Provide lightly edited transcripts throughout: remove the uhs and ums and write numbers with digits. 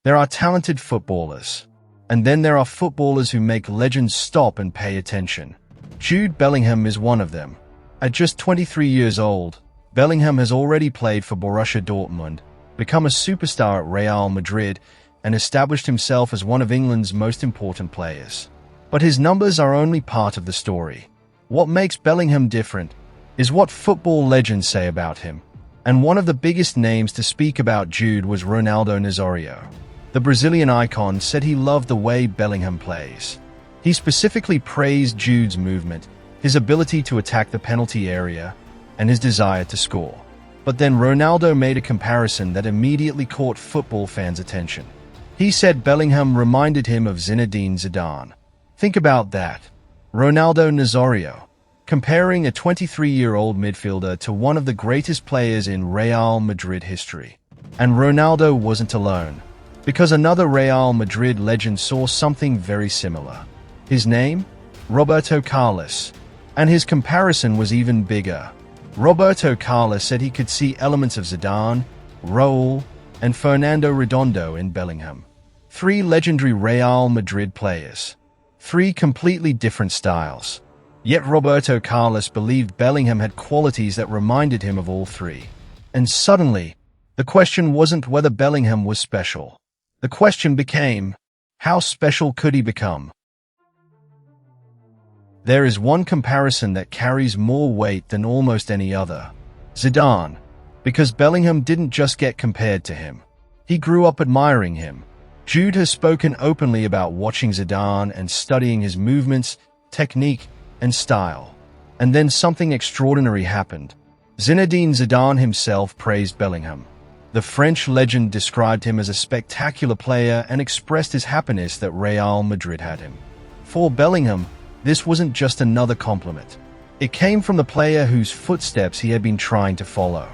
There are talented footballers. And then there are footballers who make legends stop and pay attention. Jude Bellingham is one of them. At just 23 years old, Bellingham has already played for Borussia Dortmund, become a superstar at Real Madrid, and established himself as one of England's most important players. But his numbers are only part of the story. What makes Bellingham different is what football legends say about him. And one of the biggest names to speak about Jude was Ronaldo Nazário. The Brazilian icon said he loved the way Bellingham plays. He specifically praised Jude's movement, his ability to attack the penalty area, and his desire to score. But then Ronaldo made a comparison that immediately caught football fans' attention. He said Bellingham reminded him of Zinedine Zidane. Think about that. Ronaldo Nazário, comparing a 23-year-old midfielder to one of the greatest players in Real Madrid history. And Ronaldo wasn't alone, because another Real Madrid legend saw something very similar. His name? Roberto Carlos. And his comparison was even bigger. Roberto Carlos said he could see elements of Zidane, Raúl, and Fernando Redondo in Bellingham. 3 legendary Real Madrid players. 3 completely different styles. Yet Roberto Carlos believed Bellingham had qualities that reminded him of all 3. And suddenly, the question wasn't whether Bellingham was special. The question became, how special could he become? There is one comparison that carries more weight than almost any other. Zidane. Because Bellingham didn't just get compared to him. He grew up admiring him. Jude has spoken openly about watching Zidane and studying his movements, technique, and style. And then something extraordinary happened. Zinedine Zidane himself praised Bellingham. The French legend described him as a spectacular player and expressed his happiness that Real Madrid had him. For Bellingham, this wasn't just another compliment. It came from the player whose footsteps he had been trying to follow.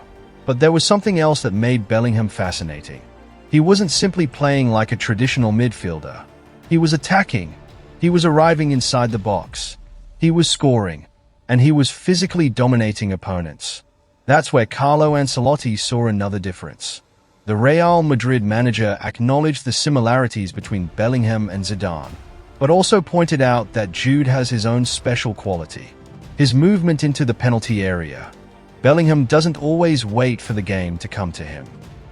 But there was something else that made Bellingham fascinating. He wasn't simply playing like a traditional midfielder. He was attacking. He was arriving inside the box. He was scoring. And he was physically dominating opponents. That's where Carlo Ancelotti saw another difference. The Real Madrid manager acknowledged the similarities between Bellingham and Zidane, but also pointed out that Jude has his own special quality. His movement into the penalty area. Bellingham doesn't always wait for the game to come to him.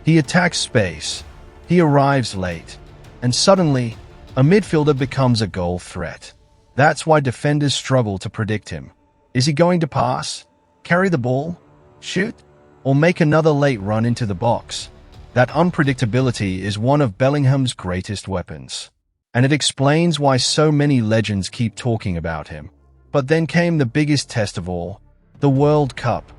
He attacks space. He arrives late. And suddenly, a midfielder becomes a goal threat. That's why defenders struggle to predict him. Is he going to pass? Carry the ball? Shoot? Or make another late run into the box? That unpredictability is one of Bellingham's greatest weapons. And it explains why so many legends keep talking about him. But then came the biggest test of all, the World Cup.